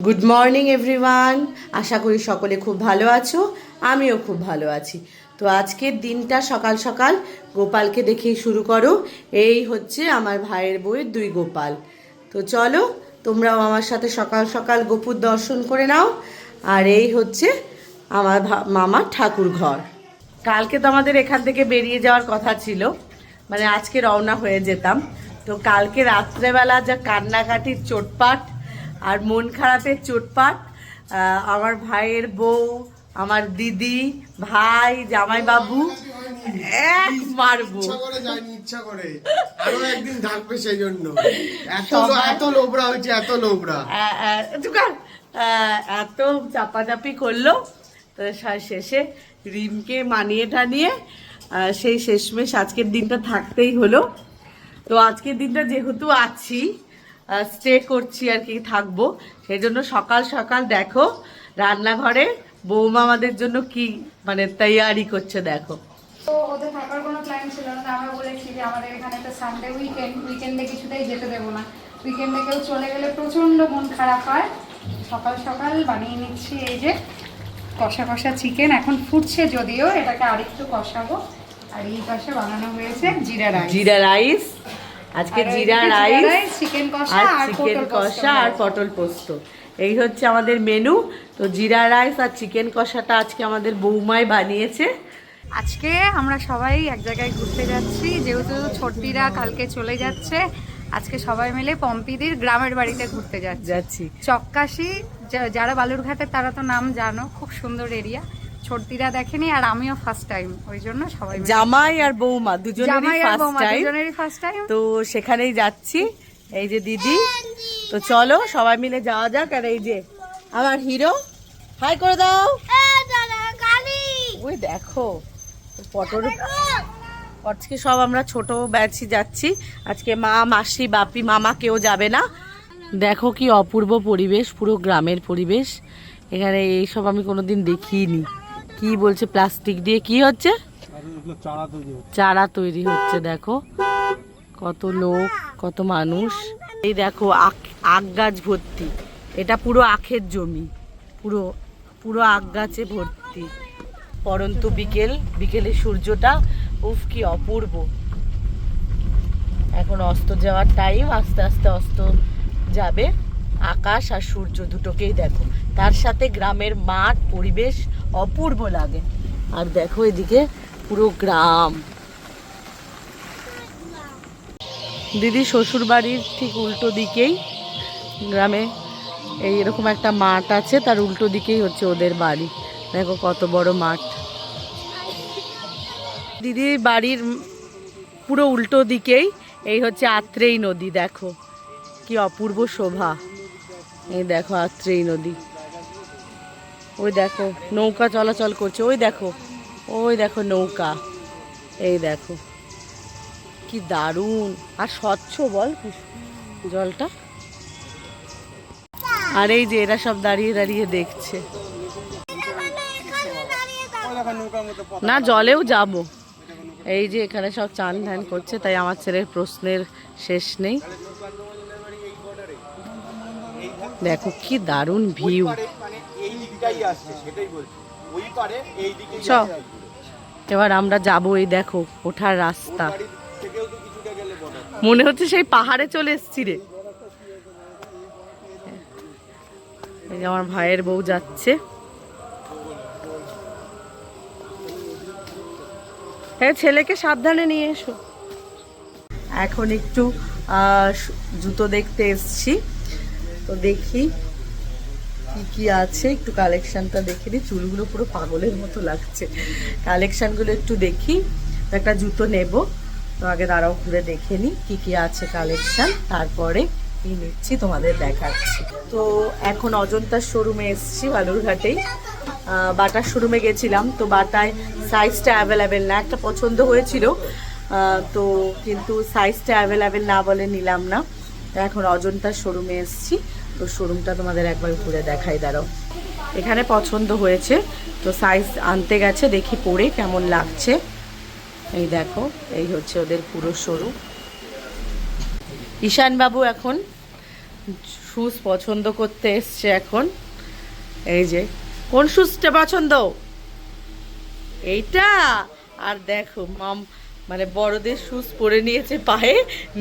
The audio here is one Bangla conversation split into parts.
Good morning everyone. আশা করি সকলে খুব ভালো আছো, আমিও খুব ভালো আছি। তো আজকের দিনটা সকাল সকাল গোপালকে দেখেই শুরু করো। এই হচ্ছে আমার ভাইয়ের বউয়ের দুই গোপাল। তো চলো তোমরাও আমার সাথে সকাল সকাল গোপুর দর্শন করে নাও। আর এই হচ্ছে আমার মামার ঠাকুর ঘর। কালকে তো আমাদের এখান থেকে বেরিয়ে যাওয়ার কথা ছিল, মানে আজকে রওনা হয়ে যেতাম। তো কালকে রাত্রেবেলা যা কান্নাকাটির চোটপাট আর মন খারাপের চোটপাট, আমার ভাইয়ের বউ, আমার দিদি, ভাই, জামাইবাবু এক মারবো ইচ্ছা করে আরো একদিন থাকবে সেই জন্য এত লোবরা হয়েছে, এত লোবরা এত চাপাচাপি করলো। তো শেষে রিমকে মানিয়ে টানিয়ে সেই শেষমেশ আজকের দিনটা থাকতেই হলো। তো আজকের দিনটা যেহেতু আছি, স্টে করছি আর কি, থাকবো, সেই জন্য সকাল সকাল দেখো রান্নাঘরে বৌমা আমাদের জন্য কি মানে তৈয়ারি করছে দেখো। তো ওদের থাকার কোনো প্ল্যান ছিল না। আমরা বলেছি যে আমাদের এখানে তো সানডে উইকেন্ডে কিছুতেই যেতে দেবো না। উইকেন্ডে কেউ চলে গেলে প্রচণ্ড মন খারাপ হয়। সকাল সকাল বানিয়ে নিচ্ছি এই যে কষা কষা চিকেন। এখন ফুটছে যদিও, এটাকে আরেকটু কষাবো। আর এই পাশে বানানো হয়েছে জিরা রাইস। আজকে জিরা রাইস, চিকেন কষা আর চিকেন কষা আর পটল পোস্ত, এই হচ্ছে আমাদের মেনু। তো জিরা রাইস আর চিকেন কষাটা আজকে আমাদের বৌমাই বানিয়েছে। আজকে আমরা সবাই এক জায়গায় ঘুরতে যাচ্ছি, যেহেতু ছোটদিরা কালকে চলে যাচ্ছে। আজকে সবাই মিলে পম্পিদির গ্রামের বাড়িতে ঘুরতে যাচ্ছি চক্কাশি। যারা বালুরঘাটে তারা তো নাম জানো, খুব সুন্দর এরিয়া। ছোটদিরা দেখেনি আর আমিও ফার্স্ট টাইম, ওই জন্য সবাই জামাই আর বৌমা দুজনেরই ফার্স্ট টাইম। তো সেখানেই যাচ্ছি। এই যে দিদি, তো চলো সবাই মিলে যাওয়া যাক। আর এই যে আমার হিরো, হাই করে দাও। ওই দেখো পটল, আজকে সব আমরা ছোট ব্যাচই যাচ্ছি। আজকে মা, মাসি, বাপি, মামা কেউ যাবে না। দেখো কি অপূর্ব পরিবেশ, পুরো গ্রামের পরিবেশ। এখানে এইসব আমি কোনোদিন দেখিনি। কি বলছে প্লাস্টিক দিয়ে কি হচ্ছে, চারা তৈরি হচ্ছে। দেখো কত লোক, কত মানুষ। এই দেখো আখ গাছ ভর্তি, এটা পুরো আখের জমি, পুরো পুরো আখ গাছে ভর্তি। পরন্তু বিকেলে সূর্যটা উফ কি অপূর্ব। এখন অস্ত যাওয়ার টাইম, আস্তে আস্তে অস্ত যাবে। আকাশ আর সূর্য দুটোকেই দেখো, তার সাথে গ্রামের মাঠ পরিবেশ অপূর্ব লাগে। আর দেখো এদিকে পুরো গ্রাম। দিদি শ্বশুর বাড়ির ঠিক উল্টো দিকেই গ্রামে এই এরকম একটা মাঠ আছে, তার উল্টো দিকেই হচ্ছে ওদের বাড়ি। দেখো কত বড় মাঠ। দিদির বাড়ির পুরো উল্টো দিকেই এই হচ্ছে আত্রেই নদী। দেখো কি অপূর্ব শোভা। এই দেখো আত্রেই নদী। ওই দেখো নৌকা চলাচল করছে, ওই দেখো নৌকা। এই দেখো কি দারুণ আর স্বচ্ছ বল জলটা। আর এই যে এরা সব দাঁড়িয়ে দাঁড়িয়ে দেখছে। না জলেও যাব। এই যে এখানে সব চান ধান করছে, তাই আমার ছেলের প্রশ্নের শেষ নেই। দেখো কি দারুণ ভিউ। এবার আমরা যাবো। এই দেখো ওঠার রাস্তা, মনে হচ্ছে সেই পাহাড়ে চলে এসছি রে। এই যে আমার ভাইয়ের বউ যাচ্ছে। হ্যাঁ ছেলেকে সাবধানে নিয়ে এসো। এখন একটু জুতো দেখতে এসছি, তো দেখি কি কি আছে, একটু কালেকশনটা দেখে নিই। চুলগুলো পুরো পাগলের মতো লাগছে, কালেকশনগুলো একটু দেখি। একটা জুতো নেব, তো আগে দাঁড়াও ঘুরে দেখে নিই কি কি আছে কালেকশন, তারপরে কি নিচ্ছি তোমাদের দেখাচ্ছি। তো এখন অজন্তার শোরুমে এসছি বালুরঘাটেই। বাটার শোরুমে গেছিলাম, তো বাটায় সাইজটা অ্যাভেলেবেল না। একটা পছন্দ হয়েছিল, তো কিন্তু সাইজটা অ্যাভেলেবেল না বলে নিলাম না। এখন অজন্তার শোরুমে এসছি, তো শোরুমটা তোমাদের একবার ঘুরে দেখাই। দাঁড়াও, এখানে পছন্দ হয়েছে, তো সাইজ আনতে গেছে, দেখি পরে কেমন লাগছে। এই দেখো এই হচ্ছে ওদের পুরো শোরুম। ঈশানবাবু এখন শুজ পছন্দ করতে এসছে এখন। এই যে কোন শুজটা পছন্দ? এইটা। আর দেখো মাম মানে বড়দের শুজ পরে নিয়েছে পায়ে,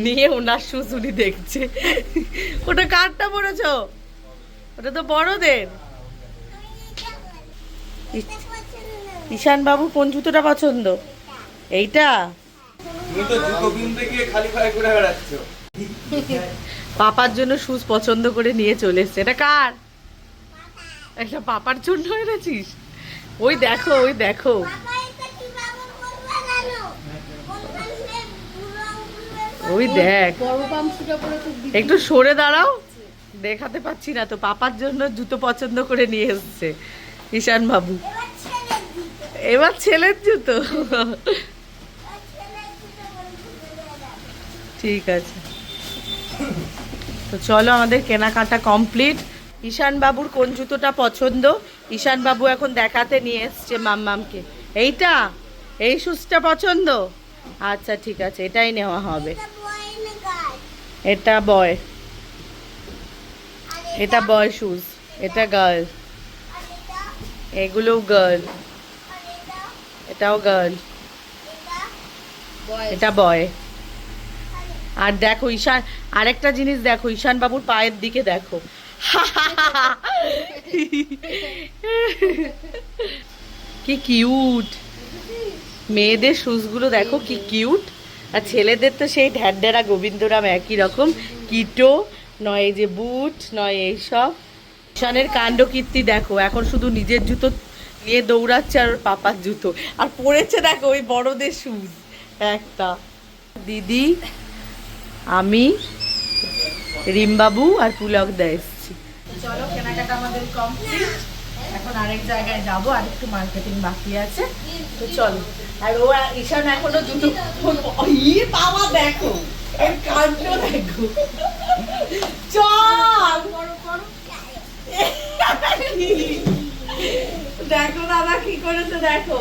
নিয়ে ওনার শুজ উনি দেখছে। ওটা কারটা পরেছো? ওটা তো বড়দের। ঈশান বাবু কোন জুতোটা পছন্দ? এইটা। তুমি তো জুতো কিনতে গিয়ে খালি পায়ে ঘুরে বেড়াচ্ছ। পাপার জন্য শুজ পছন্দ করে নিয়ে চলে এসছে। এটা কার? এটা পাপার জন্য এনেছিস? ওই দেখো, ওই দেখো। ওই দেখ, একটু সরে দাঁড়াও, দেখাতে পাচ্ছি না তো। পাপার জন্য জুতো পছন্দ করে নিয়ে এসছে ঈশান বাবু। এবার ছেলের জুতো। ঠিক আছে, তো চলো আমাদের কেনাকাটা কমপ্লিট। ঈশান বাবুর কোন জুতোটা পছন্দ? ঈশান বাবু এখন দেখাতে নিয়ে এসছে মাম্মামকে। এইটা, এই শুজটা পছন্দ? আচ্ছা ঠিক আছে, এটাই নেওয়া হবে। এটা বয়, এটা বয় শুজ, এটা গার্ল, এগুলোও গার্ল, এটাও গার্ল, এটা বয়। আর দেখো ঈশান, আরেকটা জিনিস দেখো, ঈশান বাবুর পায়ের দিকে দেখো। কি কিউট! মেয়েদের শুজগুলো দেখো কি কিউট। আর ছেলেদের তো সেই ঢ্যাড্ডেরা গোবিন্দরাম একই রকম, কিটো নয়, এই যে বুট নয়, এইসব। ঈশানের কাণ্ড কীর্তি দেখো, এখন শুধু নিজের জুতো নিয়ে দৌড়াচ্ছে আর ওর পাপার জুতো। আর পরেছে দেখো ওই বড়দের শুজ একটা। দিদি, আমি, রিমবাবু আর পুলকদা এসছি। চলো কেনাকাটা আমাদের কমপ্লিট। এখন আরেক জায়গায় যাবো, আর একটু মার্কেটিং বাকি আছে, তো চলো। আর ও ঈশান এখনো জুতো, ইয়ে বাবা দেখো এর কাণ্ড দেখো। চল দেখো দাদা কি করেছে দেখো।